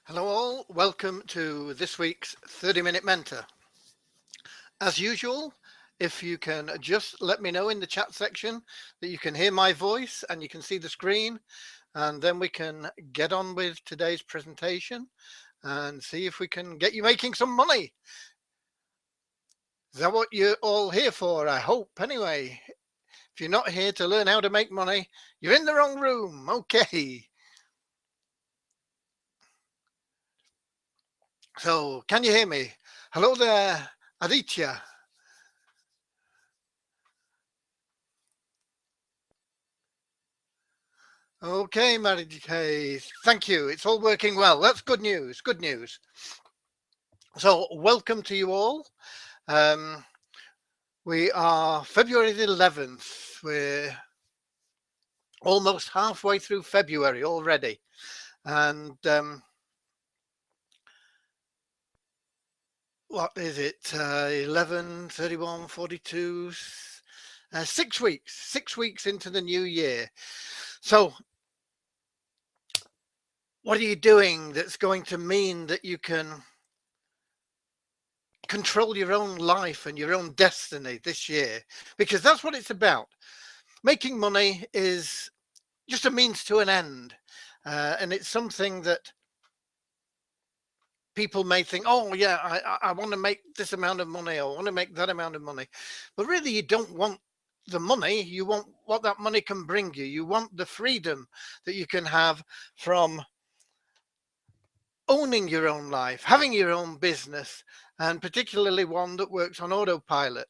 Hello all, welcome to this week's 30-Minute Mentor. As usual, if you can just let me know in the chat section that you can hear my voice and you can see the screen, and then we can get on with today's presentation and see if we can get you making some money. Is that what you're all here for? I hope anyway. If you're not here to learn how to make money, you're in the wrong room. Okay. So can you hear me? Hello there, Aditya. Okay, Mary Kay, thank you. It's all working well. That's good news. Good news. So, welcome to you all. Um, we are February the 11th. We're almost halfway through February already. And what is it? 11, 31, 42, 6 weeks into the new year. So, what are you doing that's going to mean that you can control your own life and your own destiny this year? Because that's what it's about. Making money is just a means to an end, and it's something that people may think, oh yeah, I want to make this amount of money, I want to make that amount of money, but really you don't want the money. You want what that money can bring you. You want the freedom that you can have from owning your own life, having your own business, and particularly one that works on autopilot.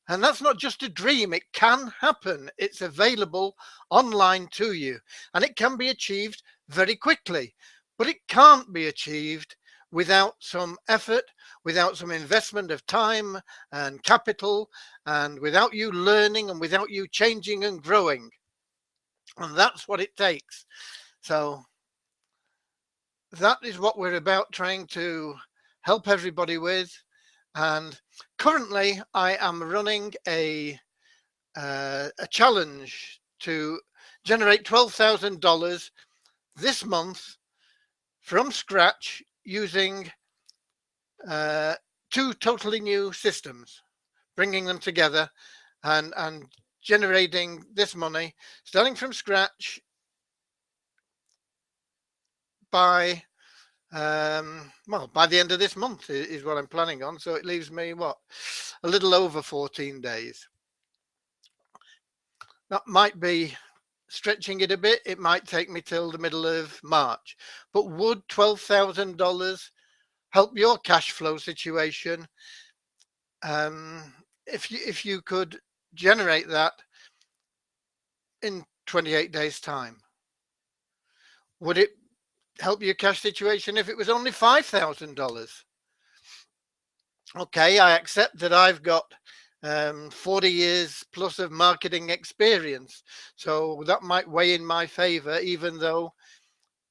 And that's not just a dream. It can happen. It's available online to you, and it can be achieved very quickly, but it can't be achieved without some effort, without some investment of time and capital, and without you learning and without you changing and growing. And that's what it takes. So that is what we're about trying to help everybody with. And currently I am running a challenge to generate $12,000 this month from scratch using two totally new systems, bringing them together and generating this money, starting from scratch by by the end of this month is what I'm planning on. So it leaves me a little over 14 days. That might be stretching it a bit. It might take me till the middle of March. But would $12,000 help your cash flow situation? If you could generate that in 28 days time, would it help your cash situation if it was only $5,000? Okay, I accept that I've got 40 years plus of marketing experience, so that might weigh in my favor, even though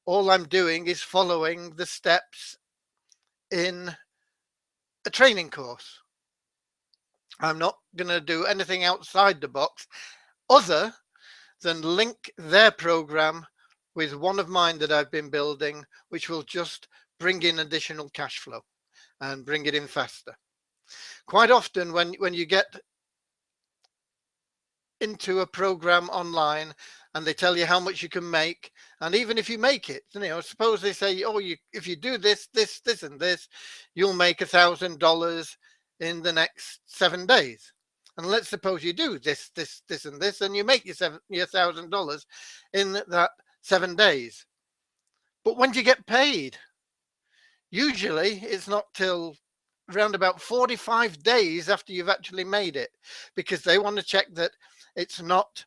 all I'm doing is following the steps in a training course. I'm not going to do anything outside the box other than link their program with one of mine that I've been building, which will just bring in additional cash flow and bring it in faster. Quite often when you get into a program online and they tell you how much you can make, and even if you make it, suppose they say, oh, if you do this and this, you'll make $1,000 in the next 7 days. And let's suppose you do this and this, and you make your $1,000 in that 7 days. But when do you get paid? Usually it's not till around about 45 days after you've actually made it, because they want to check that it's not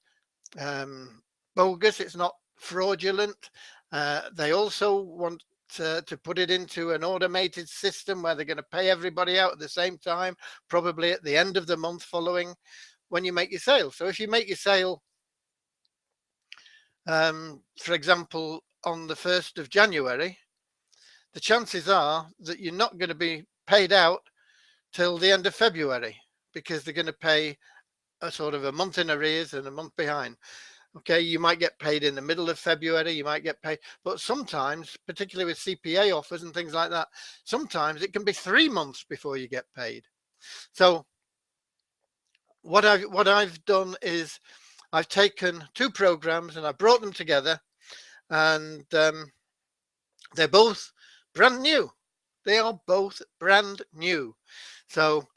bogus, it's not fraudulent. They also want to put it into an automated system where they're going to pay everybody out at the same time, probably at the end of the month following when you make your sale. So if you make your sale, for example, on the 1st of January, the chances are that you're not going to be paid out till the end of February, because they're going to pay a sort of a month in arrears and a month behind. Okay, you might get paid in the middle of February, you might get paid, but sometimes, particularly with CPA offers and things like that, sometimes it can be 3 months before you get paid. So what I've done is I've taken two programs and I brought them together, and they're both brand new. They are both brand new. So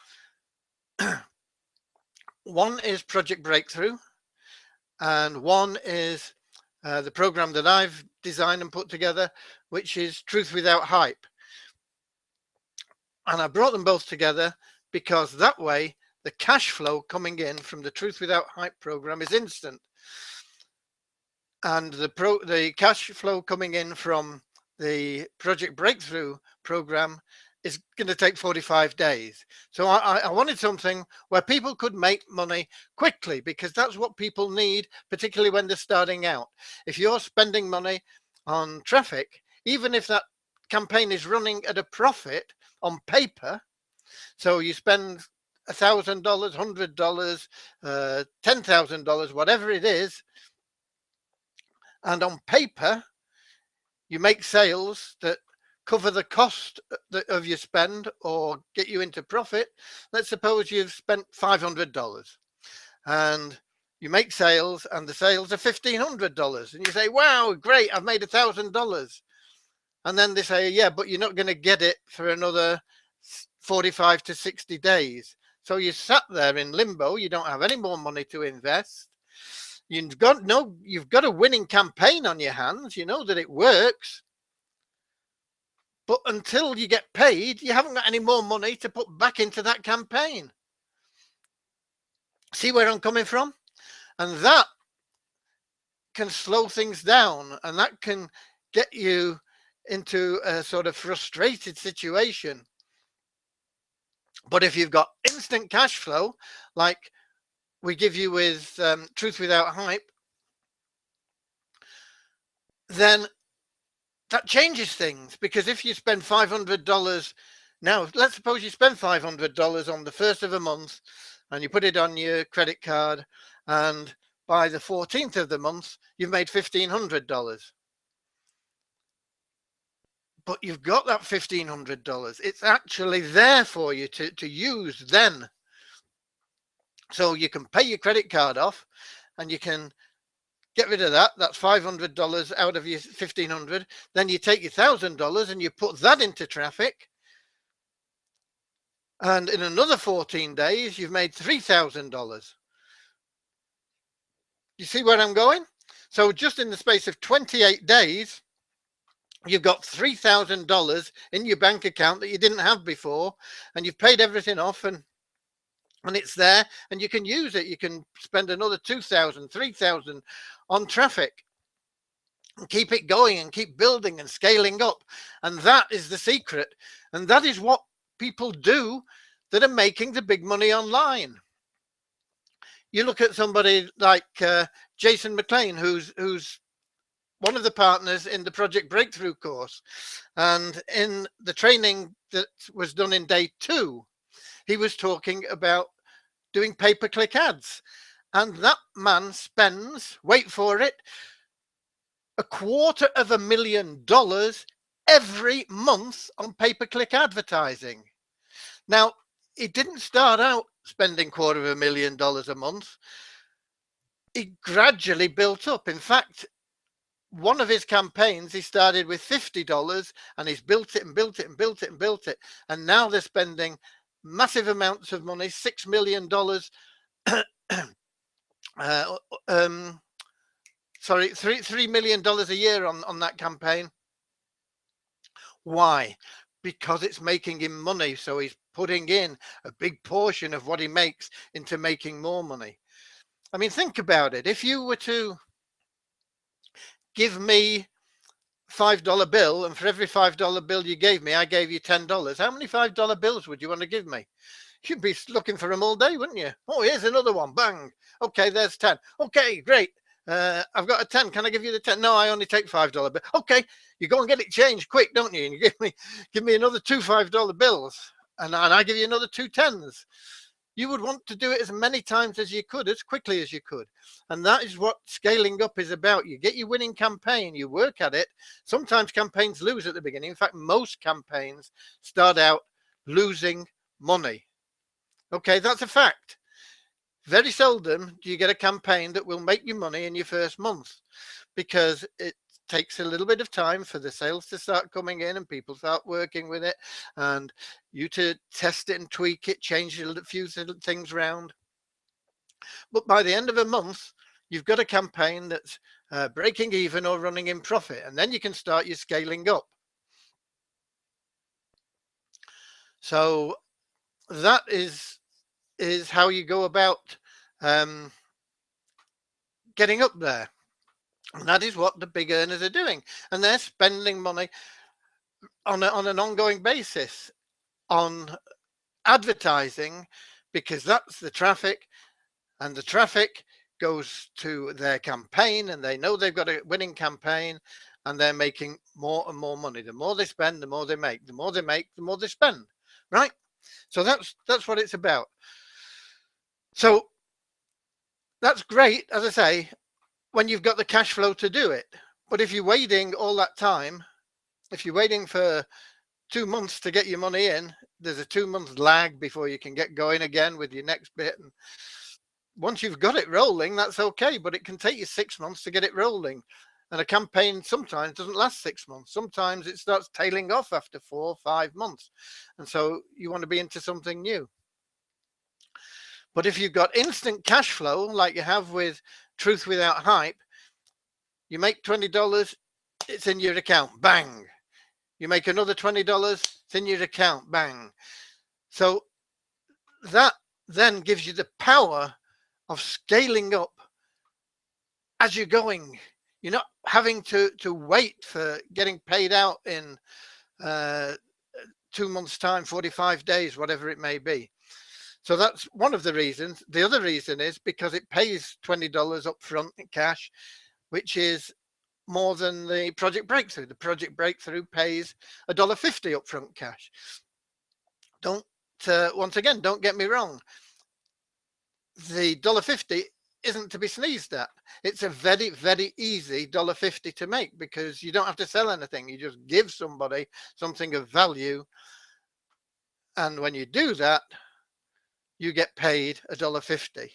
one is Project Breakthrough, and one is the program that I've designed and put together, which is Truth Without Hype. And I brought them both together because that way the cash flow coming in from the Truth Without Hype program is instant. And the cash flow coming in from the Project Breakthrough program is going to take 45 days. So I wanted something where people could make money quickly, because that's what people need, particularly when they're starting out. If you're spending money on traffic, even if that campaign is running at a profit on paper, so you spend $1,000, $100, $10,000, whatever it is, and on paper you make sales that cover the cost of your spend or get you into profit. Let's suppose you've spent $500 and you make sales and the sales are $1,500, and you say, wow, great, I've made $1,000. And then they say, yeah, but you're not going to get it for another 45 to 60 days. So you sat there in limbo. You don't have any more money to invest. You've got a winning campaign on your hands. You know that it works. But until you get paid, you haven't got any more money to put back into that campaign. See where I'm coming from? And that can slow things down, and that can get you into a sort of frustrated situation. But if you've got instant cash flow, like we give you with Truth Without Hype, then that changes things. Because if you spend $500 now, let's suppose you spend $500 on the first of a month and you put it on your credit card, and by the 14th of the month you've made $1,500. But you've got that $1,500. It's actually there for you to use then. So you can pay your credit card off and you can get rid of that. That's $500 out of your $1,500. Then you take your $1,000 and you put that into traffic. And in another 14 days, you've made $3,000. You see where I'm going? So just in the space of 28 days, you've got $3,000 in your bank account that you didn't have before, and you've paid everything off, and it's there, and you can use it. You can spend another $2,000, $3,000 on traffic and keep it going and keep building and scaling up. And that is the secret. And that is what people do that are making the big money online. You look at somebody like Jason McLean, who's one of the partners in the Project Breakthrough course. And in the training that was done in day 2, he was talking about doing pay-per-click ads. And that man spends, wait for it, $250,000 every month on pay-per-click advertising. Now, he didn't start out spending $250,000 a month. He gradually built up. In fact, one of his campaigns, he started with $50 and he's built it and built it and built it and built it. And now they're spending massive amounts of money, $6 million, sorry, $3 million a year on that campaign. Why? Because it's making him money. So he's putting in a big portion of what he makes into making more money. I mean, think about it. If you were to give me $5 bill, and for every $5 bill you gave me, I gave you $10. How many $5 bills would you want to give me? You'd be looking for them all day, wouldn't you? Oh, here's another one. Bang. Okay, there's 10. Okay, great. I've got a 10. Can I give you the 10? No, I only take $5 bill. Okay, you go and get it changed quick, don't you? And you give me another two $5 bills, and I give you another two 10s. you would want to do it as many times as you could, as quickly as you could. And that is what scaling up is about. You get your winning campaign, you work at it. Sometimes campaigns lose at the beginning. In fact, most campaigns start out losing money. Okay, that's a fact. Very seldom do you get a campaign that will make you money in your first month, because it takes a little bit of time for the sales to start coming in and people start working with it, and you to test it and tweak it, change a few things around. But by the end of a month, you've got a campaign that's breaking even or running in profit, and then you can start your scaling up. So that is how you go about getting up there. And that is what the big earners are doing. And they're spending money on an ongoing basis on advertising, because that's the traffic, and the traffic goes to their campaign, and they know they've got a winning campaign, and they're making more and more money. The more they spend, the more they make. The more they make, the more they spend, right? So that's what it's about. So that's great, as I say, when you've got the cash flow to do it. But if you're waiting all that time, if you're waiting for 2 months to get your money in, there's a 2-month lag before you can get going again with your next bit. And once you've got it rolling, that's okay, but it can take you 6 months to get it rolling. And a campaign sometimes doesn't last 6 months. Sometimes it starts tailing off after 4 or 5 months. And so you want to be into something new. But if you've got instant cash flow, like you have with Truth Without Hype, you make $20, it's in your account, bang. You make another $20, it's in your account, bang. So that then gives you the power of scaling up as you're going. You're not having to wait for getting paid out in 2 months' time, 45 days, whatever it may be. So that's one of the reasons. The other reason is because it pays $20 up front in cash, which is more than the Project Breakthrough. The Project Breakthrough pays $1.50 up front cash. Once again, don't get me wrong. The $1.50 isn't to be sneezed at. It's a very, very easy $1.50 to make, because you don't have to sell anything. You just give somebody something of value. And when you do that, you get paid $1.50.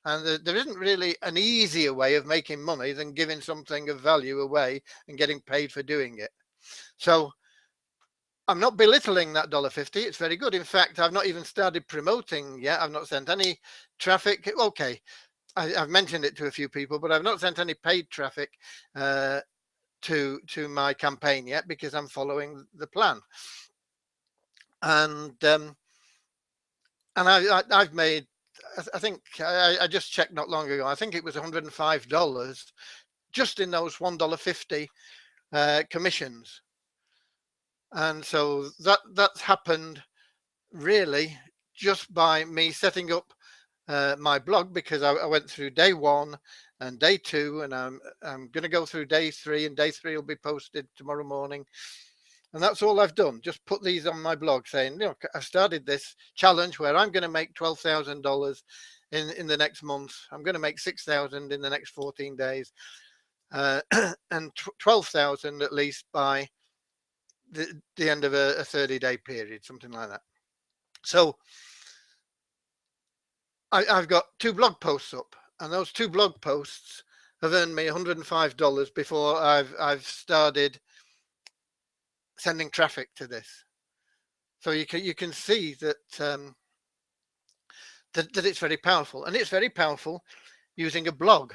And there isn't really an easier way of making money than giving something of value away and getting paid for doing it. So I'm not belittling that $1.50. It's very good. In fact, I've not even started promoting yet. I've not sent any traffic. Okay, I've mentioned it to a few people, but I've not sent any paid traffic to my campaign yet, because I'm following the plan. And I've made, I think I just checked not long ago, I think it was $105 just in those $1.50 commissions. And so that's happened really just by me setting up my blog, because I went through day 1 and day 2, and I'm going to go through day 3, and day 3 will be posted tomorrow morning. And that's all I've done. Just put these on my blog saying, look, I've started this challenge where I'm going to make $12,000 in the next month. I'm going to make 6,000 in the next 14 days, and 12,000 at least by the end of a 30-day period, something like that. So I've got 2 blog posts up, and those 2 blog posts have earned me $105 before I've started sending traffic to this. So you can see that that it's very powerful, and it's very powerful using a blog.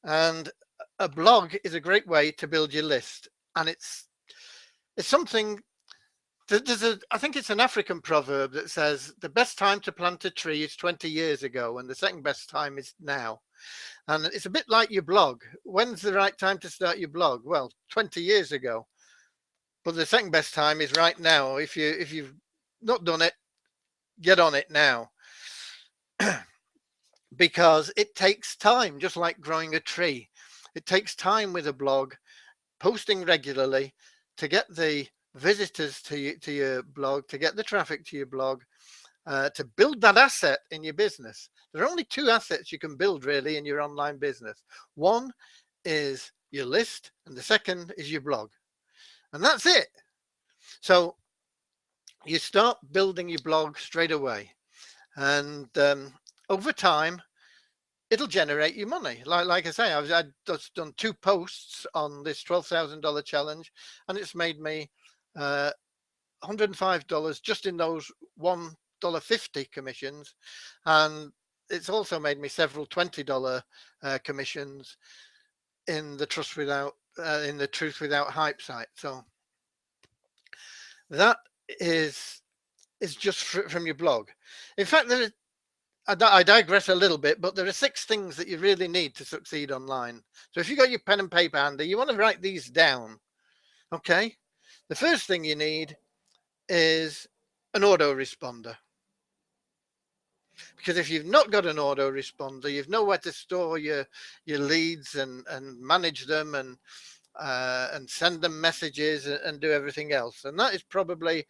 And a blog is a great way to build your list, and it's something. I think it's an African proverb that says the best time to plant a tree is 20 years ago, and the second best time is now. And it's a bit like your blog. When's the right time to start your blog? Well, 20 years ago. But the second best time is right now. If you've not done it, get on it now. Because it takes time, just like growing a tree. It takes time with a blog, posting regularly, to get the visitors to your blog, to get the traffic to your blog, to build that asset in your business. There are only two assets you can build really in your online business. One is your list, and the second is your blog. And that's it. So you start building your blog straight away. And over time, it'll generate you money. Like I say, I've just done 2 posts on this $12,000 challenge, and it's made me $105 just in those $1.50 commissions, and it's also made me several $20 commissions in the Truth Without Hype site. So that is just from your blog. In fact, I digress a little bit, but there are 6 things that you really need to succeed online. So if you've got your pen and paper handy, you want to write these down. Okay. The first thing you need is an autoresponder. Because if you've not got an autoresponder, you've nowhere to store your leads and manage them and send them messages and do everything else. And that is probably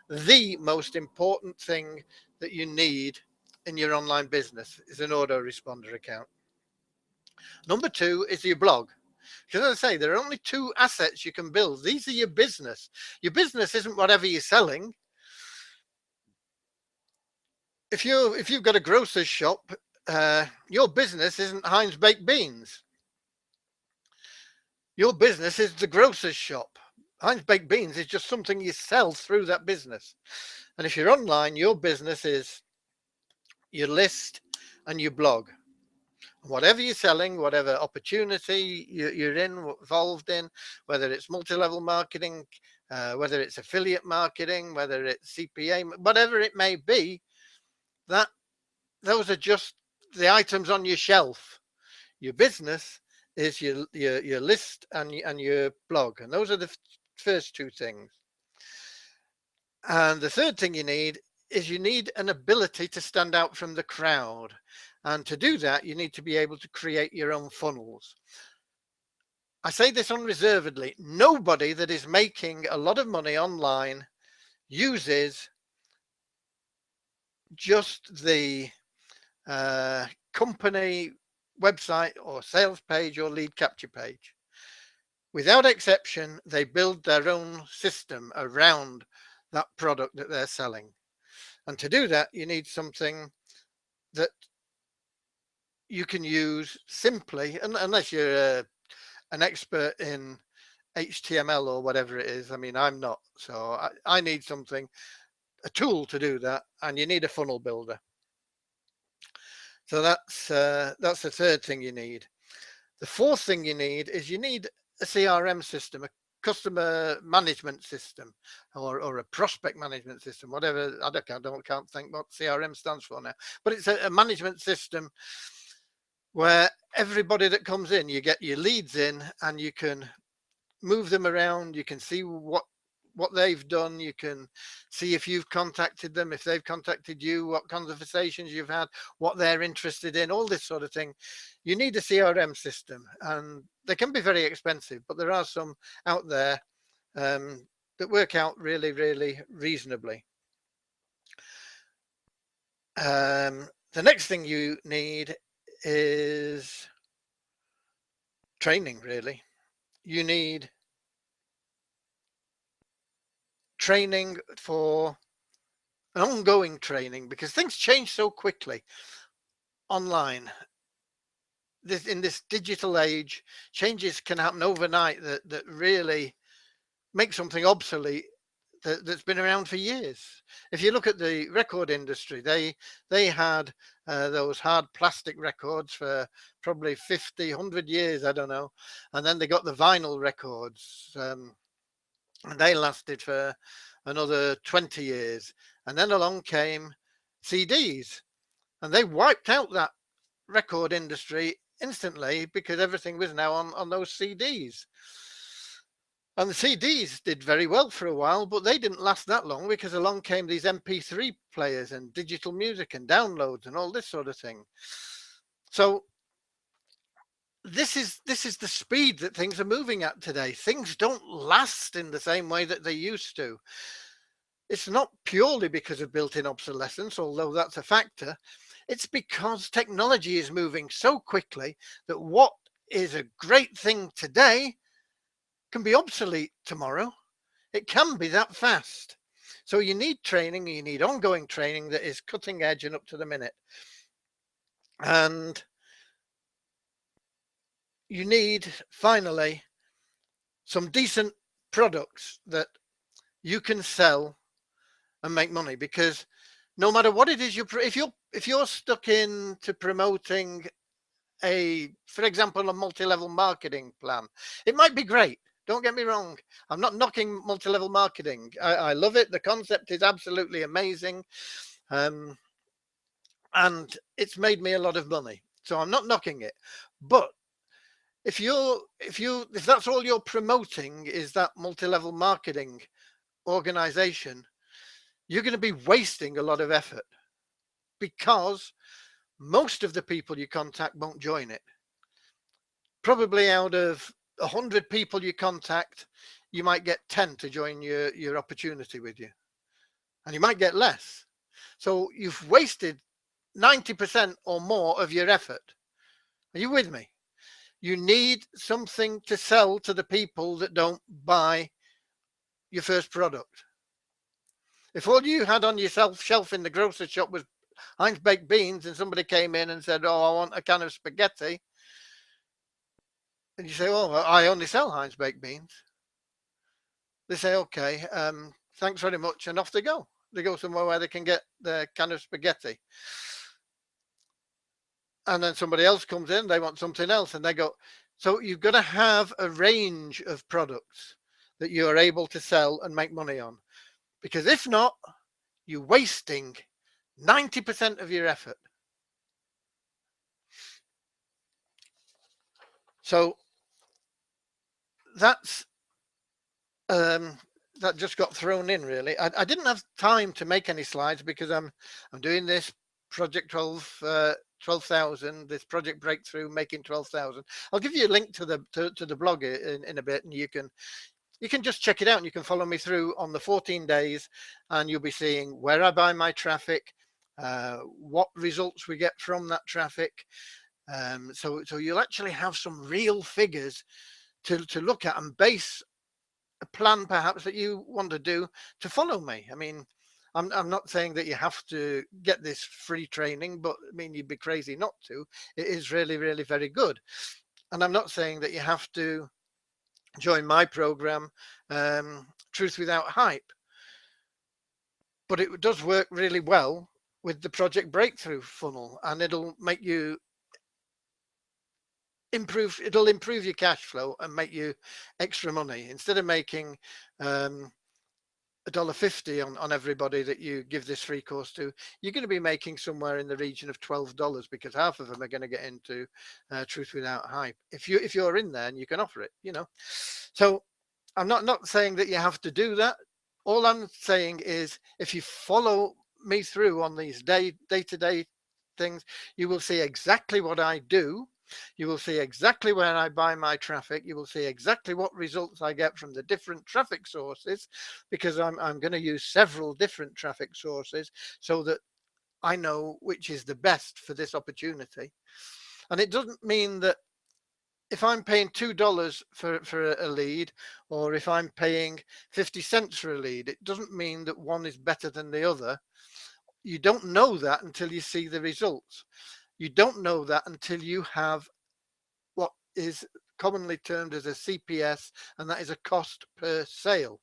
the most important thing that you need in your online business, is an autoresponder account. Number 2 is your blog. Because as I say, there are only 2 assets you can build. These are your business. Your business isn't whatever you're selling. If you've got a grocer's shop, your business isn't Heinz baked beans. Your business is the grocer's shop. Heinz baked beans is just something you sell through that business. And if you're online, your business is your list and your blog. Whatever you're selling, whatever opportunity you're involved in, whether it's multi-level marketing, whether it's affiliate marketing, whether it's CPA, whatever it may be, those are just the items on your shelf. Your business is your list and your blog, and those are the first 2 things. And the third thing you need is an ability to stand out from the crowd. And to do that, you need to be able to create your own funnels. I say this unreservedly. Nobody that is making a lot of money online uses just the company website or sales page or lead capture page. Without exception, they build their own system around that product that they're selling. And to do that, you need something that you can use simply, unless you're an expert in HTML or whatever it is. I mean, I'm not. So I need something, a tool to do that, and you need a funnel builder. So that's the third thing you need. The fourth thing you need is a CRM system, a customer management system, or a prospect management system, whatever. I can't think what CRM stands for now, but it's a management system where everybody that comes in, you get your leads in and you can move them around. You can see what they've done. You can see if you've contacted them, if they've contacted you, what conversations you've had, what they're interested in, all this sort of thing. You need a CRM system, and they can be very expensive, but there are some out there that work out really, really reasonably. The next thing you need is training, really. You need training for an ongoing training, because things change so quickly online. In this digital age, changes can happen overnight that really make something obsolete that's been around for years. If you look at the record industry, they had those hard plastic records for probably 50, 100 years, I don't know. And then they got the vinyl records, and they lasted for another 20 years. And then along came CDs, and they wiped out that record industry instantly, because everything was now on those CDs. And the CDs did very well for a while, but they didn't last that long, because along came these MP3 players and digital music and downloads and all this sort of thing. So this is the speed that things are moving at today. Things don't last in the same way that they used to. It's not purely because of built-in obsolescence, although that's a factor. It's because technology is moving so quickly that what is a great thing today can be obsolete tomorrow. It can be that fast. So you need training, you need ongoing training that is cutting edge and up to the minute. And you need, finally, some decent products that you can sell and make money, because no matter what it is if you're stuck into promoting for example, a multi-level marketing plan, it might be great. Don't get me wrong. I'm not knocking multi-level marketing. I love it. The concept is absolutely amazing. And it's made me a lot of money. So I'm not knocking it. But if that's all you're promoting is that multi-level marketing organization, you're going to be wasting a lot of effort, because most of the people you contact won't join it. Probably out of 100 people you contact, you might get 10 to join your opportunity with you, and you might get less. So you've wasted 90% or more of your effort. Are you with me? You need something to sell to the people that don't buy your first product. If all you had on your shelf in the grocery shop was Heinz baked beans, and somebody came in and said, "Oh, I want a can of spaghetti," and you say, "Oh, I only sell Heinz baked beans," they say, "Okay, thanks very much," and off they go. They go somewhere where they can get the can of spaghetti. And then somebody else comes in, they want something else, and they go. So you've got to have a range of products that you are able to sell and make money on. Because if not, you're wasting 90% of your effort. So that's that just got thrown in, really. I didn't have time to make any slides because I'm doing this project 12,000, this project breakthrough, making 12,000. I'll give you a link to the blog in a bit, and you can just check it out, and you can follow me through on the 14 days, and you'll be seeing where I buy my traffic, what results we get from that traffic. So you'll actually have some real figures to look at and base a plan perhaps that you want to do to follow me. I mean, I'm not saying that you have to get this free training, but I mean, you'd be crazy not to. It is really, really very good. And I'm not saying that you have to join my program, Truth Without Hype, but it does work really well with the Project Breakthrough funnel, and it'll make you it'll improve your cash flow and make you extra money. Instead of making $1.50 on everybody that you give this free course to, you're going to be making somewhere in the region of $12, because half of them are going to get into Truth Without Hype. If you're in there and you can offer it, So I'm not saying that you have to do that. All I'm saying is, if you follow me through on these day-to-day things, you will see exactly what I do. You will see exactly where I buy my traffic. You will see exactly what results I get from the different traffic sources, because I'm going to use several different traffic sources so that I know which is the best for this opportunity. And it doesn't mean that if I'm paying $2 for a lead, or if I'm paying 50 cents for a lead, it doesn't mean that one is better than the other. You don't know that until you see the results. You don't know that until you have what is commonly termed as a CPS, and that is a cost per sale.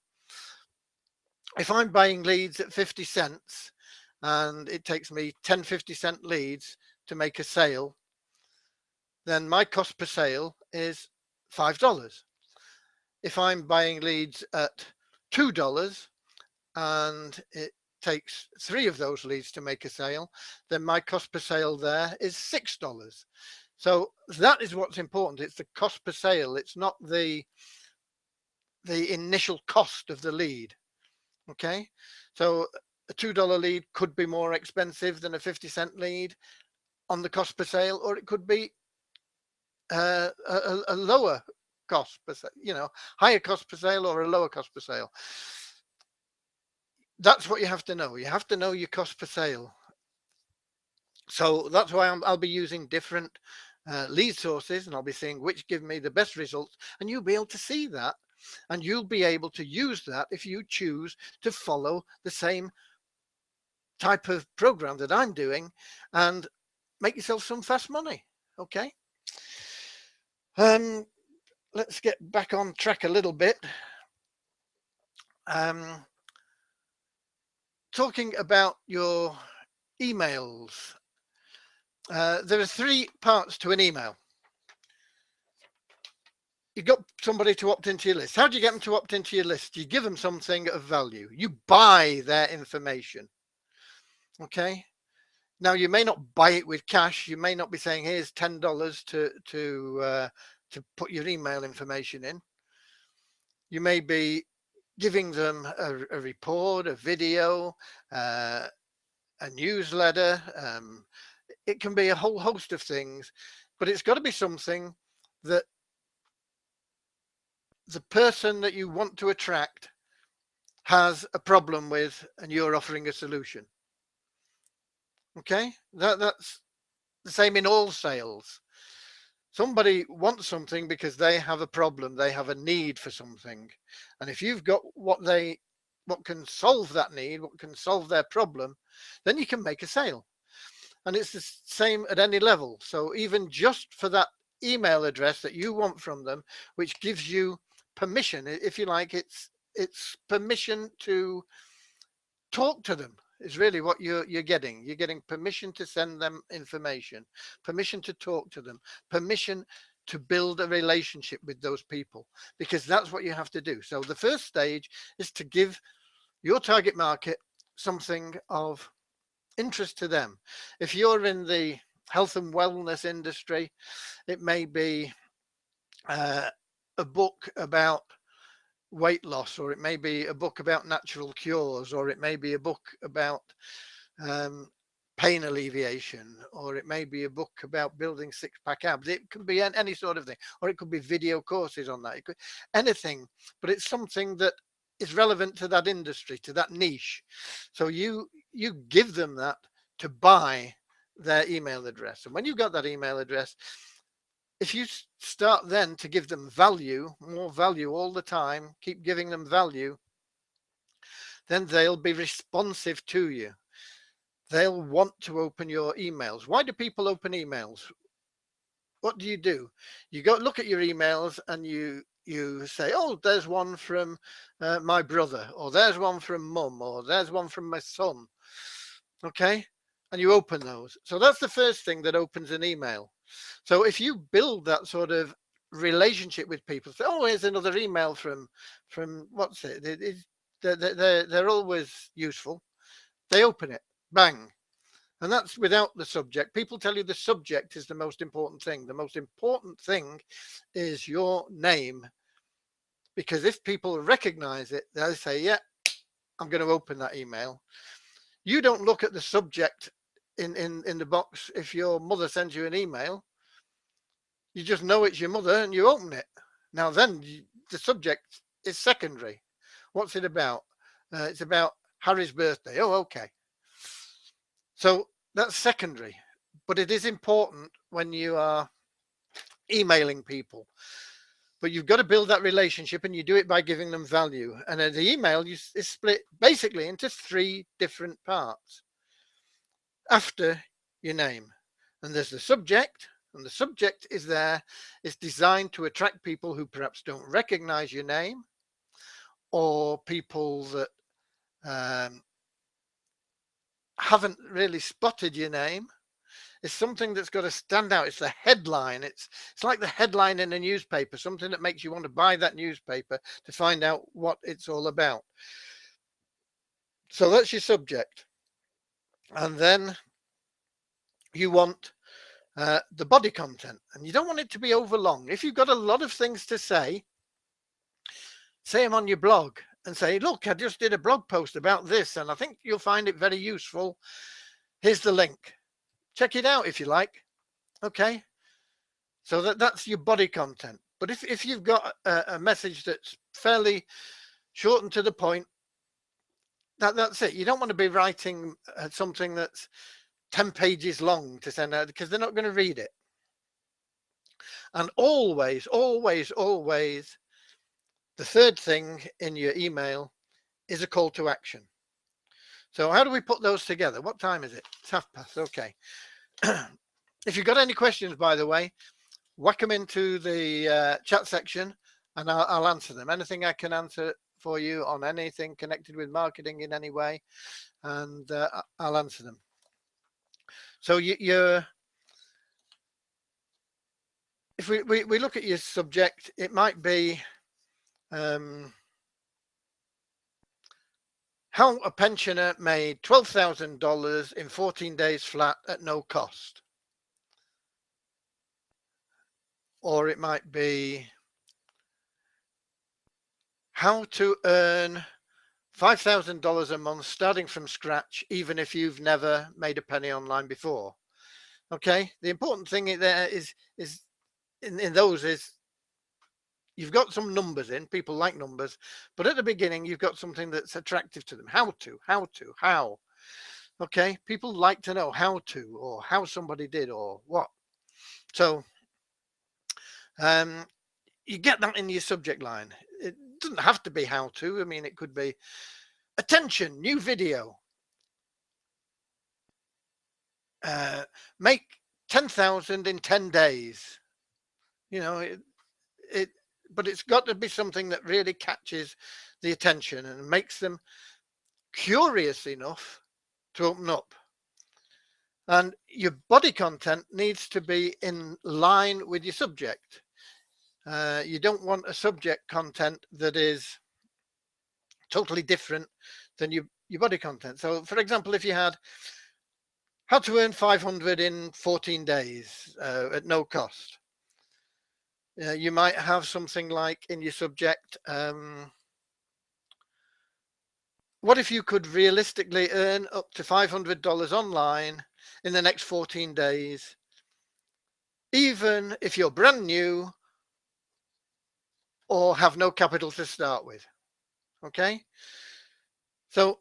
If I'm buying leads at 50 cents and it takes me 10 50-cent leads to make a sale, then my cost per sale is $5. If I'm buying leads at $2 and it takes 3 of those leads to make a sale, then my cost per sale there is $6. So that is what's important. It's the cost per sale. It's not the initial cost of the lead. Okay. So a $2 lead could be more expensive than a 50-cent lead on the cost per sale, or it could be a lower cost per sale, higher cost per sale or a lower cost per sale. that's what you have to know. You have to know your cost per sale. So that's why I'll be using different lead sources, and I'll be seeing which give me the best results, and you'll be able to see that, and you'll be able to use that if you choose to follow the same type of program that I'm doing and make yourself some fast money. Okay. Let's get back on track a little bit. Talking about your emails, there are three parts to an email. You've got somebody to opt into your list. How do you get them to opt into your list? You give them something of value. You buy their information. Okay. Now you may not buy it with cash. You may not be saying, "Here's $10 to put your email information in." You may be giving them a report, a video, a newsletter. It can be a whole host of things, but it's got to be something that the person that you want to attract has a problem with, and you're offering a solution. Okay, that's the same in all sales. Somebody wants something because they have a problem, they have a need for something, and if you've got what can solve that need, what can solve their problem, then you can make a sale. And it's the same at any level. So even just for that email address that you want from them, which gives you permission, if you like, it's permission to talk to them, is really what you're getting. You're getting permission to send them information, permission to talk to them, permission to build a relationship with those people, because that's what you have to do. So the first stage is to give your target market something of interest to them. If you're in the health and wellness industry, it may be a book about weight loss, or it may be a book about natural cures, or it may be a book about pain alleviation, or it may be a book about building six-pack abs. It could be any sort of thing, or it could be video courses on that. It could anything, but it's something that is relevant to that industry, to that niche. So you give them that to buy their email address, and when you've got that email address, if you start then to give them value, more value all the time, keep giving them value, then they'll be responsive to you. They'll want to open your emails. Why do people open emails? What do? You go look at your emails and you say, "Oh, there's one from my brother, or there's one from mum, or there's one from my son." Okay, and you open those. So that's the first thing that opens an email. So if you build that sort of relationship with people, say, "Oh, here's another email from what's it?" They're always useful. They open it, bang. And that's without the subject. People tell you the subject is the most important thing. The most important thing is your name, because if people recognize it, they'll say, "Yeah, I'm going to open that email." You don't look at the subject in the box. If your mother sends you an email, you just know it's your mother and you open it. Now then, the subject is secondary. What's it about? It's about Harry's birthday. Oh, okay. So that's secondary, but it is important when you are emailing people. But you've got to build that relationship, and you do it by giving them value. And the email is split basically into three different parts after your name. And there's the subject, and the subject is designed to attract people who perhaps don't recognize your name, or people that haven't really spotted your name. It's something that's got to stand out. It's the headline. It's like the headline in a newspaper, something that makes you want to buy that newspaper to find out what it's all about. So that's your subject. And then you want the body content, and you don't want it to be overlong. If you've got a lot of things to say them on your blog and say, "Look, I just did a blog post about this, and I think you'll find it very useful. Here's the link. Check it out if you like." Okay. So that's your body content. But if you've got a message that's fairly short and to the point, That's it. You don't want to be writing something that's 10 pages long to send out, because they're not going to read it. And always, always, always, the third thing in your email is a call to action. So how do we put those together? What time is it? It's past. Okay. If you've got any questions, by the way, whack them into the chat section and I'll answer them. Anything I can answer for you on anything connected with marketing in any way, and I'll answer them. So if we look at your subject, it might be how a pensioner made $12,000 in 14 days flat at no cost. Or it might be how to earn $5,000 a month starting from scratch, even if you've never made a penny online before. Okay, the important thing there is in those is you've got some numbers in. People like numbers, but at the beginning you've got something that's attractive to them. How. Okay, people like to know how to, or how somebody did, or what. So you get that in your subject line. It doesn't have to be how to. I mean, it could be attention, new video, make 10,000 in 10 days. You know, but it's got to be something that really catches the attention and makes them curious enough to open up. And your body content needs to be in line with your subject. You don't want a subject content that is totally different than your body content. So, for example, if you had how to earn 500 in 14 days at no cost, you might have something like in your subject, what if you could realistically earn up to $500 online in the next 14 days, even if you're brand new or have no capital to start with? Okay. So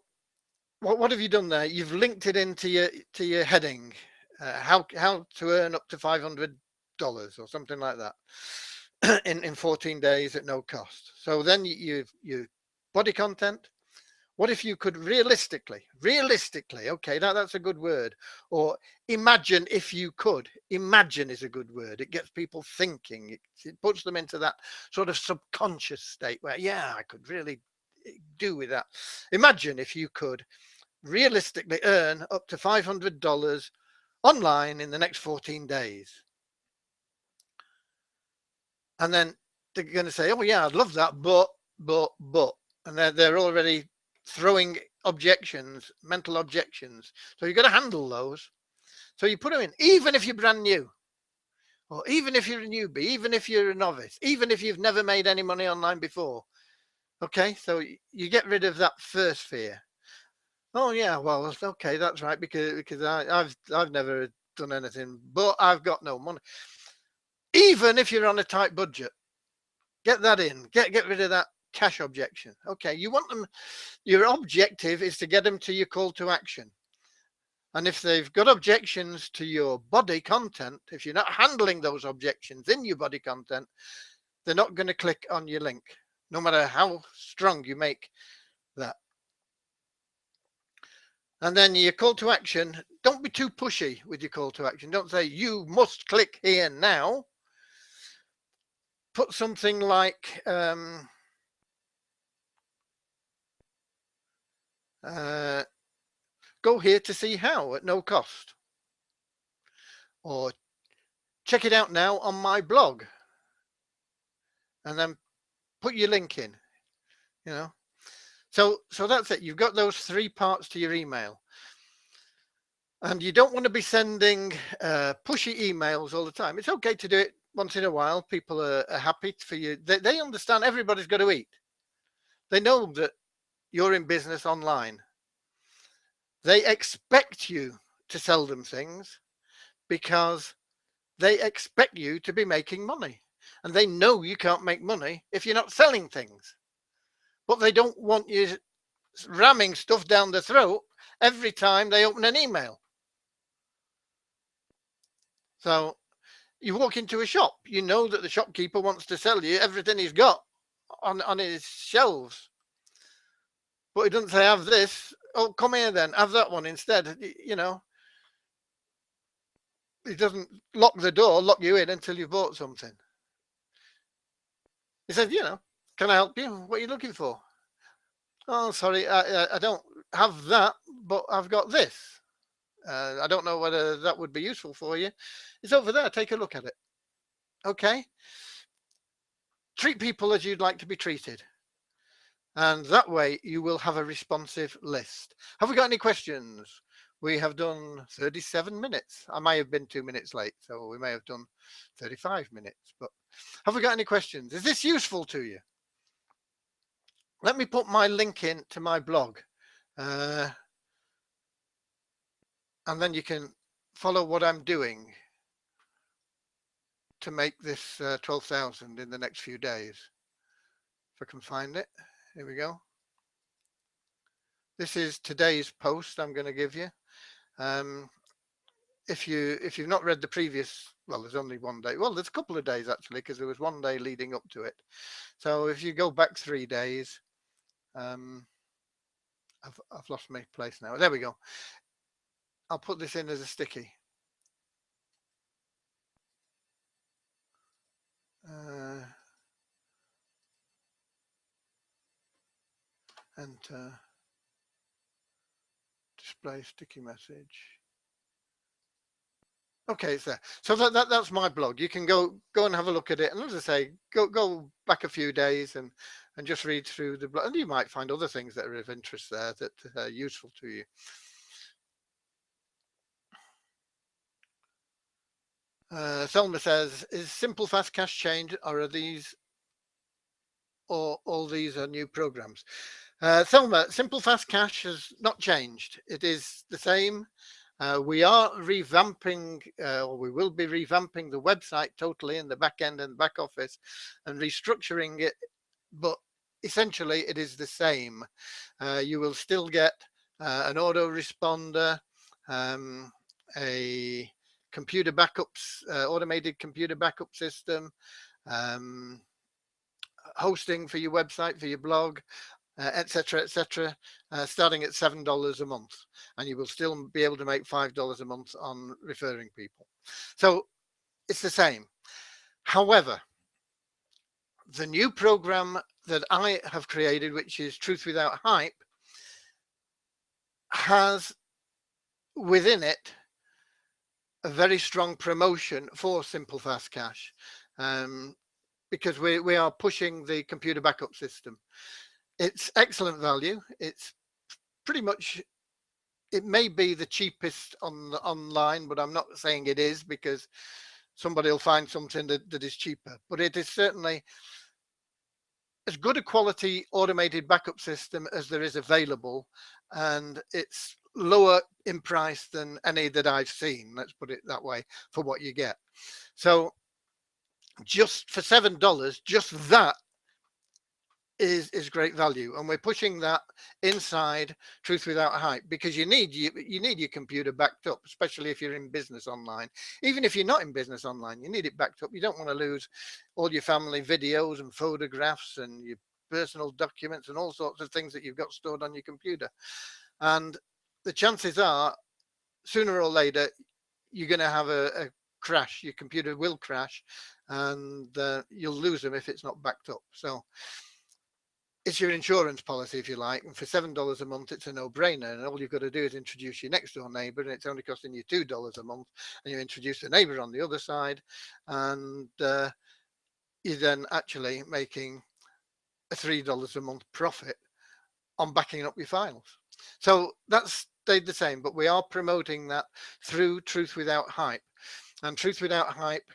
what have you done there? You've linked it into your heading, how to earn up to $500 or something like that in 14 days at no cost. So then you body content. What if you could realistically, okay, that's a good word. Or imagine if you could. Imagine is a good word. It gets people thinking. It puts them into that sort of subconscious state where, yeah, I could really do with that. Imagine if you could realistically earn up to $500 online in the next 14 days. And then they're going to say, oh, yeah, I'd love that, but. And they're already throwing objections, mental objections. So you've got to handle those. So you put them in, even if you're brand new, or even if you're a newbie, even if you're a novice, even if you've never made any money online before. Okay, so you get rid of that first fear. Oh yeah, well, okay, that's right, because I've never done anything, but I've got no money. Even if you're on a tight budget, get that in. Get rid of that cash objection. Okay, you want them, your objective is to get them to your call to action. And if they've got objections to your body content, if you're not handling those objections in your body content, they're not going to click on your link, no matter how strong you make that. And then your call to action, don't be too pushy with your call to action. Don't say you must click here now. Put something like go here to see how at no cost, or check it out now on my blog, and then put your link in. You know, so that's it. You've got those three parts to your email, and you don't want to be sending pushy emails all the time. It's okay to do it once in a while. People are happy for you. They understand everybody's got to eat. They know that you're in business online. They expect you to sell them things because they expect you to be making money, and they know you can't make money if you're not selling things. But they don't want you ramming stuff down the throat every time they open an email. So you walk into a shop, you know that the shopkeeper wants to sell you everything he's got on his shelves, but he doesn't say have this. Oh, come here then, have that one instead. You know, he doesn't lock the door, lock you in until you've bought something. He says, you know, can I help you? What are you looking for? Oh, sorry, I don't have that, but I've got this. I don't know whether that would be useful for you. It's over there. Take a look at it. Okay. Treat people as you'd like to be treated. And that way you will have a responsive list. Have we got any questions? We have done 37 minutes. I may have been 2 minutes late, so we may have done 35 minutes. But have we got any questions? Is this useful to you? Let me put my link in to my blog. And then you can follow what I'm doing to make this 12,000 in the next few days. If I can find it. Here we go. This is today's post I'm going to give you. If you've not read the previous, well, there's only one day. Well, there's a couple of days actually, because there was one day leading up to it. So if you go back 3 days, I've lost my place now. There we go. I'll put this in as a sticky. Enter. Display sticky message. Okay, it's there. So that's my blog. You can go and have a look at it. And as I say, go back a few days and just read through the blog. And you might find other things that are of interest there that are useful to you. Thelma says, is Simple Fast Cash changed, or are these, or all these are new programs? Thelma, Simple Fast Cash has not changed. It is the same. We are revamping, or we will be revamping the website totally in the back end and back office and restructuring it, but essentially it is the same. You will still get an autoresponder, a computer backups, automated computer backup system, hosting for your website, for your blog, etc., starting at $7 a month, and you will still be able to make $5 a month on referring people. So it's the same. However, the new program that I have created, which is Truth Without Hype, has within it a very strong promotion for Simple Fast Cash, because we are pushing the computer backup system. It's excellent value. It's pretty much, it may be the cheapest online, but I'm not saying it is, because somebody will find something that is cheaper. But it is certainly as good a quality automated backup system as there is available, and it's lower in price than any that I've seen, let's put it that way, for what you get. So just for $7, just that is great value, and we're pushing that inside Truth Without Hype, because you need your computer backed up, especially if you're in business online. Even if you're not in business online, you need it backed up. You don't want to lose all your family videos and photographs and your personal documents and all sorts of things that you've got stored on your computer. And the chances are, sooner or later, you're going to have a crash. Your computer will crash, and you'll lose them if it's not backed up. So it's your insurance policy, if you like, and for $7 a month, it's a no-brainer. And all you've got to do is introduce your next door neighbor, and it's only costing you $2 a month. And you introduce the neighbor on the other side, and you're then actually making a $3 a month profit on backing up your files. So that's stayed the same, but we are promoting that through Truth Without Hype. And Truth Without Hype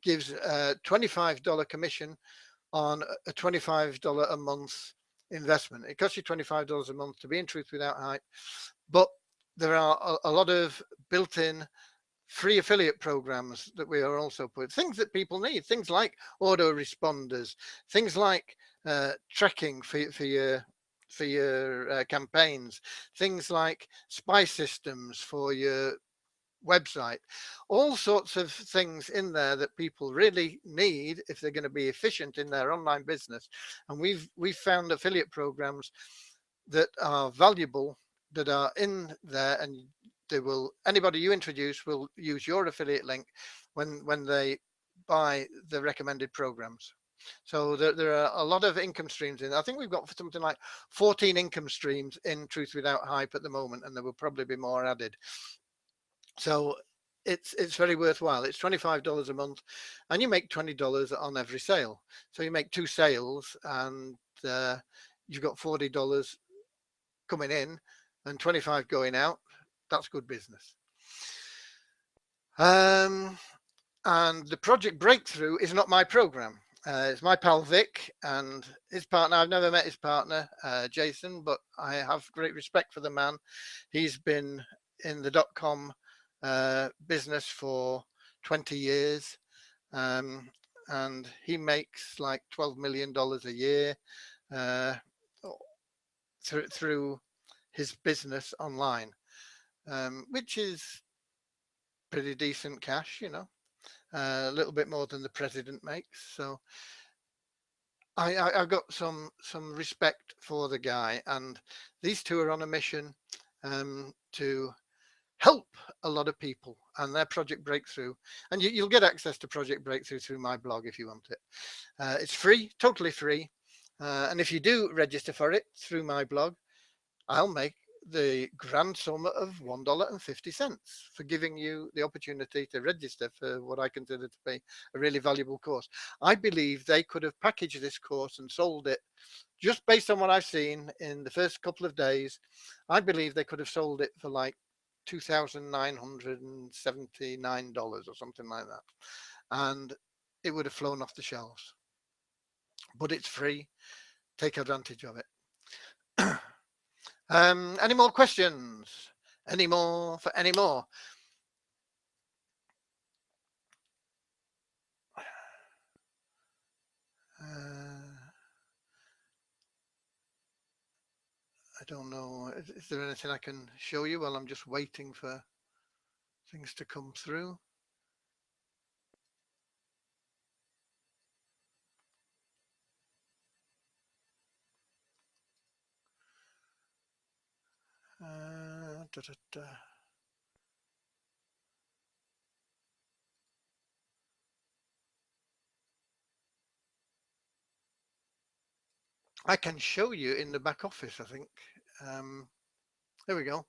gives a $25 commission on a $25 a month investment. It costs you $25 a month to be in Truth Without Hype, but there are a lot of built-in free affiliate programs that we are also putting, things that people need, things like autoresponders, things like tracking for your for your campaigns, things like spy systems for your website, all sorts of things in there that people really need if they're going to be efficient in their online business. And we've found affiliate programs that are valuable, that are in there, and they will, anybody you introduce will use your affiliate link when they buy the recommended programs. So there are a lot of income streams in. I think we've got something like 14 income streams in Truth Without Hype at the moment, and there will probably be more added. So it's very worthwhile. It's $25 a month, and you make $20 on every sale. So you make 2 sales, and you've got $40 coming in and 25 going out. That's good business. And the Project Breakthrough is not my program. It's my pal Vic and his partner. I've never met his partner, Jason, but I have great respect for the man. He's been in the .com business for 20 years, and he makes like $12 million a year through his business online, which is pretty decent cash, you know, a little bit more than the president makes. So I've got some respect for the guy, and these two are on a mission to help a lot of people and their Project Breakthrough. And you'll get access to Project Breakthrough through my blog if you want it. It's free, totally free. And if you do register for it through my blog, I'll make the grand sum of $1.50 for giving you the opportunity to register for what I consider to be a really valuable course. I believe they could have packaged this course and sold it, just based on what I've seen in the first couple of days. I believe they could have sold it for like $2,979 or something like that, and it would have flown off the shelves. But it's free. Take advantage of it. Any more questions? Any more for any more? I don't know. Is there anything I can show you while I'm just waiting for things to come through? I can show you in the back office, I think. There we go.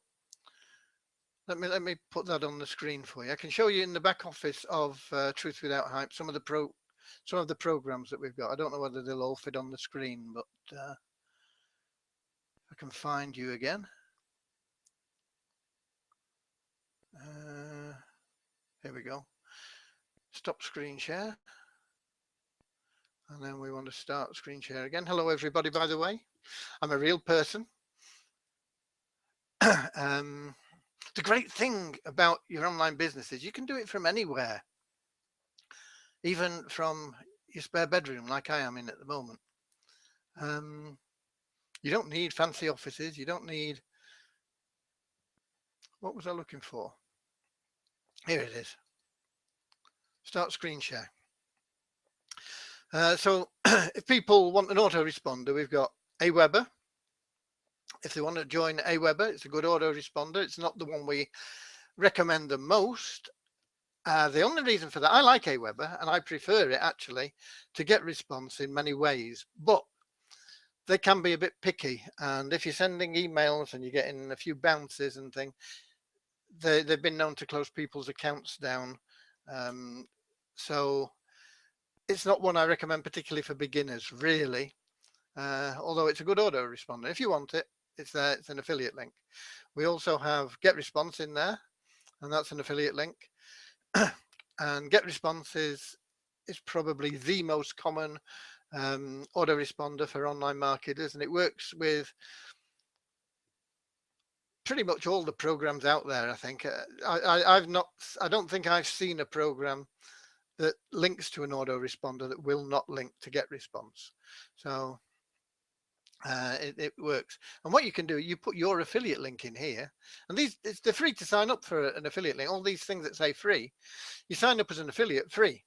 Let me put that on the screen for you. I can show you in the back office of Truth Without Hype some of the programs that we've got. I don't know whether they'll all fit on the screen, but I can find you again. Here we go. Stop screen share. And then we want to start screen share again. Hello, everybody, by the way. I'm a real person. The great thing about your online business is you can do it from anywhere, even from your spare bedroom, like I am in at the moment. You don't need fancy offices. You don't need, what was I looking for? Here it is. Start screen share. So if people want an autoresponder, we've got Aweber. If they want to join Aweber, it's a good autoresponder. It's not the one we recommend the most. The only reason for that, I like Aweber and I prefer it actually to GetResponse in many ways, but they can be a bit picky. And if you're sending emails and you're getting a few bounces and things, they've been known to close people's accounts down. So it's not one I recommend particularly for beginners, really. Although it's a good autoresponder. If you want it, it's there. It's an affiliate link. We also have GetResponse in there, and that's an affiliate link. And GetResponse is probably the most common autoresponder for online marketers, and it works with pretty much all the programs out there. I think I don't think I've seen a program that links to an autoresponder that will not link to GetResponse. So It works. And what you can do, you put your affiliate link in here, and they're free to sign up for an affiliate link. All these things that say free, you sign up as an affiliate free,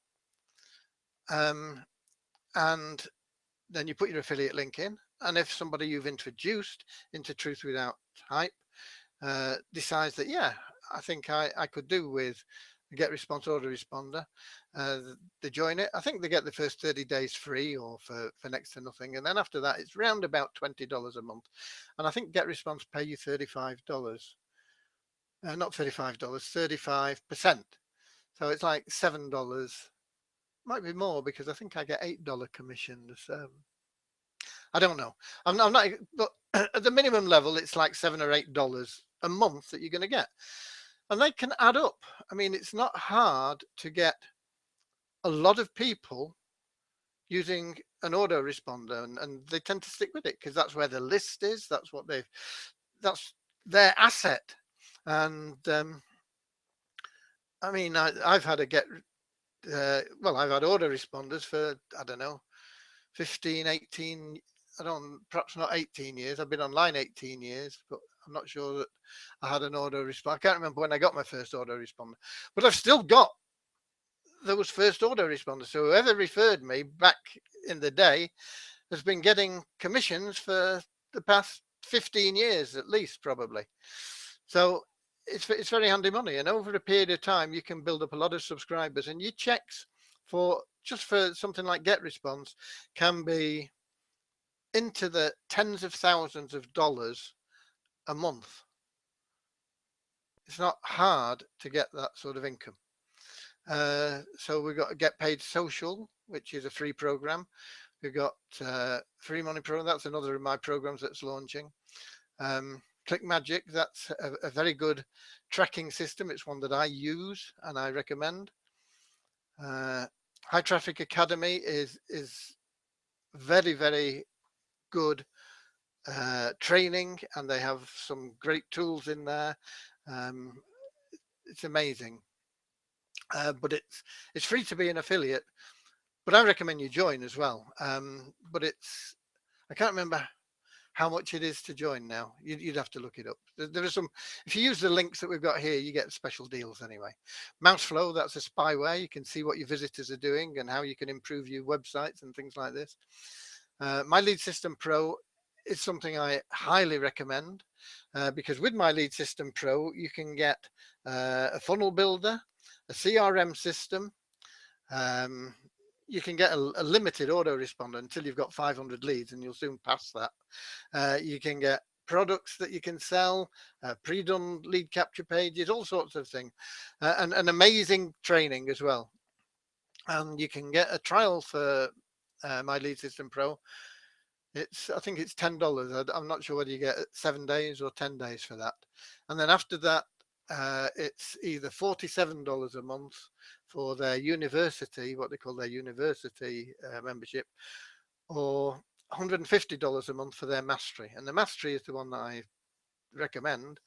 and then you put your affiliate link in. And if somebody you've introduced into Truth Without Hype decides that, yeah, I think I could do with the Get Response Autoresponder, they join it. I think they get the first 30 days free or for next to nothing. And then after that, it's round about $20 a month. And I think Get Response pay you $35. Not $35, 35%. So it's like $7. Might be more because I think I get $8 commissions. I don't know. I'm not, but at the minimum level, it's like $7 or $8 a month that you're going to get, and they can add up. I mean, it's not hard to get a lot of people using an autoresponder, and they tend to stick with it because that's where the list is. That's their asset. And I mean, I've had I've had autoresponders for, I don't know, 15, 18, perhaps not 18 years. I've been online 18 years, but I'm not sure that I had an autoresponder. I can't remember when I got my first autoresponder, but I've still got those first autoresponders. So whoever referred me back in the day has been getting commissions for the past 15 years at least, probably. So it's very handy money, and over a period of time you can build up a lot of subscribers, and your checks for something like Get Response can be into the tens of thousands of dollars a month. It's not hard to get that sort of income. So we've got Get Paid Social, which is a free program. We've got Free Money Pro. That's another of my programs that's launching. ClickMagick, that's a very good tracking system. It's one that I use and I recommend. High Traffic Academy is very, very good training, and they have some great tools in there. It's amazing. But it's free to be an affiliate, but I recommend you join as well. But I can't remember how much it is to join now. You'd have to look it up. There are some, if you use the links that we've got here, you get special deals anyway. Mouseflow, that's a spyware. You can see what your visitors are doing and how you can improve your websites and things like this. My Lead System Pro is something I highly recommend because with My Lead System Pro, you can get a funnel builder, a CRM system. You can get a limited autoresponder until you've got 500 leads, and you'll soon pass that. You can get products that you can sell, pre-done lead capture pages, all sorts of things, and amazing training as well. And you can get a trial for My Lead System Pro. I think it's $10. I'm not sure whether you get 7 days or 10 days for that. And then after that, it's either $47 a month for their university, what they call their university membership, or $150 a month for their mastery. And the mastery is the one that I recommend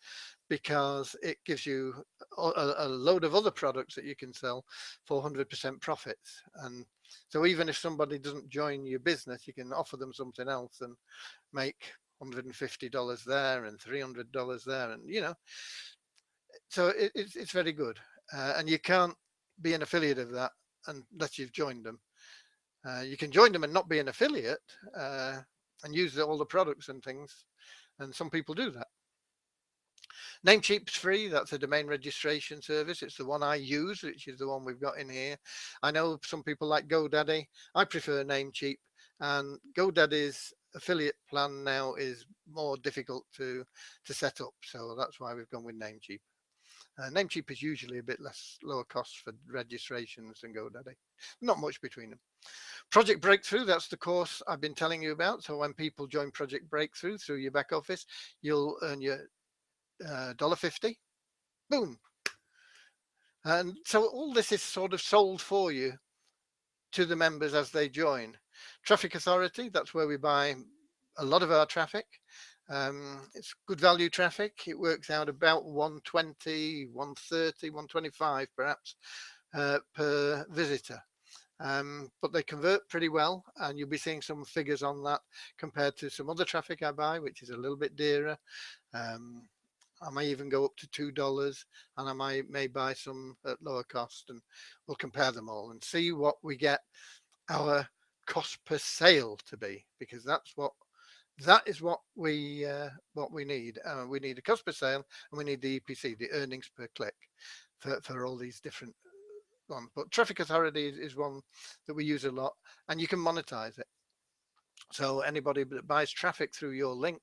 because it gives you a load of other products that you can sell for 100% profits. And so even if somebody doesn't join your business, you can offer them something else and make $150 there and $300 there, and so it's very good. And you can't be an affiliate of that unless you've joined them. You can join them and not be an affiliate and use all the products and things, and some people do that. Namecheap's free. That's a domain registration service. It's the one I use, which is the one we've got in here. I know some people like GoDaddy. I prefer Namecheap, and GoDaddy's affiliate plan now is more difficult to set up, so that's why we've gone with Namecheap. Namecheap is usually a bit lower cost for registrations than GoDaddy. Not much between them. Project Breakthrough, that's the course I've been telling you about. So when people join Project Breakthrough through your back office, you'll earn your $1.50. Boom. And so all this is sort of sold for you to the members as they join. Traffic Authority, that's where we buy a lot of our traffic. It's good value traffic. It works out about 120, 130, 125 perhaps per visitor. but they convert pretty well, and you'll be seeing some figures on that compared to some other traffic I buy, which is a little bit dearer. Um, I may even go up to $2, and may buy some at lower cost, and we'll compare them all and see what we get our cost per sale to be, because that is what we need. We need a cost per sale, and we need the EPC, the earnings per click, for all these different ones. But Traffic Authority is one that we use a lot, and you can monetize it. So anybody that buys traffic through your link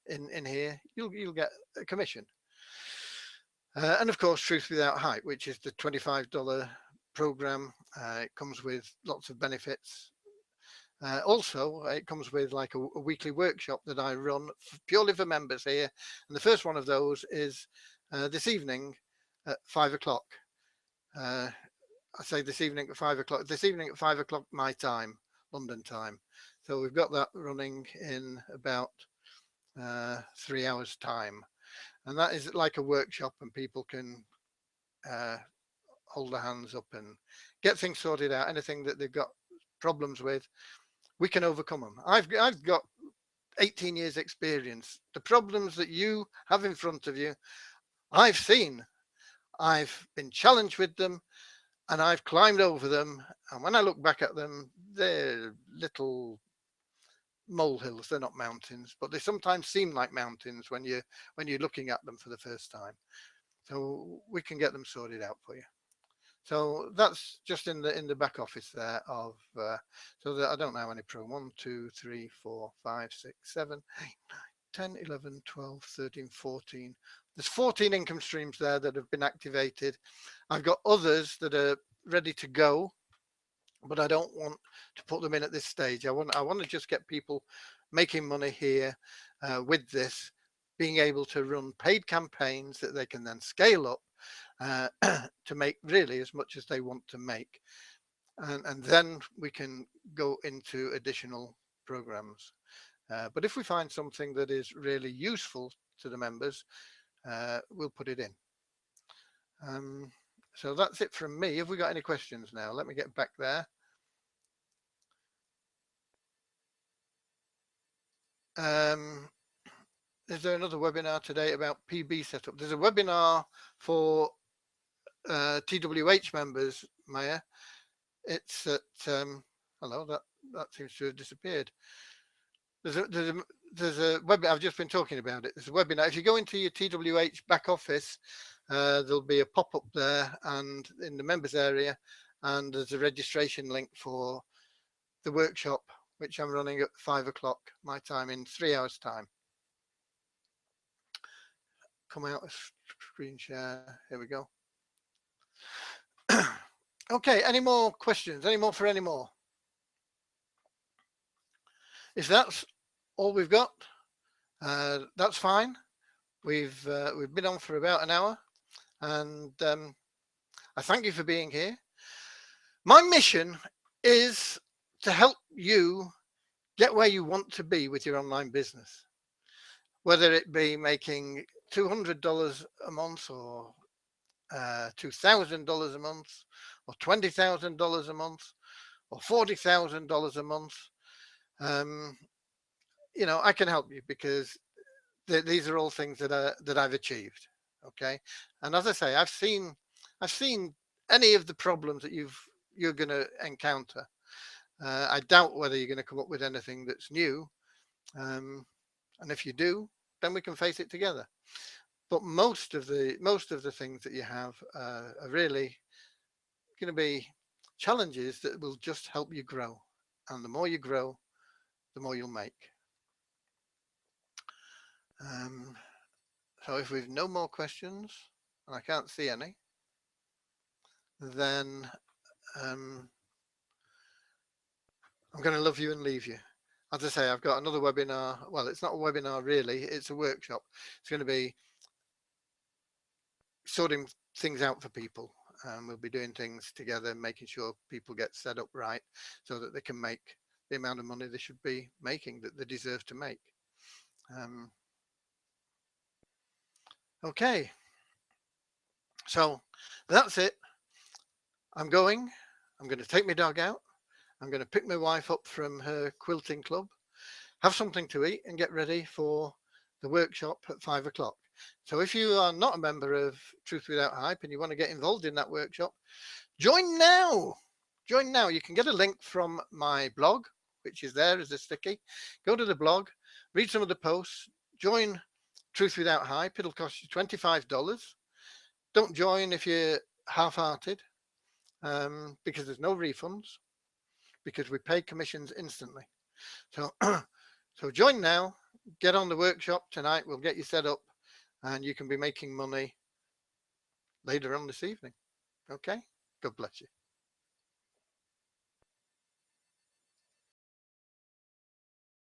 in here, you'll get a commission. And of course, Truth Without Hype, which is the $25 program. It comes with lots of benefits. Also, it comes with like a weekly workshop that I run purely for members here. And the first one of those is this evening at 5 o'clock. I say this evening at 5 o'clock. This evening at 5 o'clock my time, London time. So we've got that running in about 3 hours time. And that is like a workshop, and people can hold their hands up and get things sorted out. Anything that they've got problems with, we can overcome them. I've got 18 years experience. The problems that you have in front of you, I've seen. I've been challenged with them, and I've climbed over them. And when I look back at them, they're little molehills. They're not mountains, but they sometimes seem like mountains when you're looking at them for the first time. So we can get them sorted out for you. So that's just in the back office there of so that I don't know how many pro 1, 2, 3, 4, 5, 6, 7, 8, 9, 10, 11, 12, 13, 14. There's 14 income streams there that have been activated. I've got others that are ready to go, but I don't want to put them in at this stage. I want to just get people making money here with this, being able to run paid campaigns that they can then scale up to make really as much as they want to make. And then we can go into additional programs. But if we find something that is really useful to the members, we'll put it in. So that's it from me. Have we got any questions now? Let me get back there. Is there another webinar today about PB setup? There's a webinar for TWH members, Maya. It's at hello, that seems to have disappeared. There's a webinar. I've just been talking about it. There's a webinar. If you go into your TWH back office, there'll be a pop-up there, and in the members area, and there's a registration link for the workshop, which I'm running at 5 o'clock my time in 3 hours time. Come out of screen share. Here we go. Okay, any more questions? Any more for any more? If that's all we've got, that's fine. We've been on for about an hour, and I thank you for being here. My mission is to help you get where you want to be with your online business, whether it be making $200 a month or $2,000 a month or $20,000 a month or $40,000 a month. You know, I can help you because these are all things that I've achieved. Okay, and as I say, I've seen any of the problems that you're going to encounter. I doubt whether you're going to come up with anything that's new, and if you do, then we can face it together. But most of the things that you have are really going to be challenges that will just help you grow, and the more you grow, the more you'll make. So if we've no more questions, and I can't see any, then I'm going to love you and leave you. As I say, I've got another webinar. Well, it's not a webinar really, it's a workshop. It's going to be sorting things out for people. We'll be doing things together, making sure people get set up right so that they can make the amount of money they should be making, that they deserve to make. Okay, so that's it. I'm going. I'm going to take my dog out. I'm going to pick my wife up from her quilting club, have something to eat, and get ready for the workshop at 5 o'clock. So if you are not a member of Truth Without Hype and you want to get involved in that workshop, join now. Join now. You can get a link from my blog, which is there as a sticky. Go to the blog, read some of the posts, join Truth Without Hype. It'll cost you $25. Don't join if you're half-hearted, because there's no refunds, because we pay commissions instantly. So, so join now. Get on the workshop tonight. We'll get you set up, and you can be making money later on this evening. Okay. God bless you.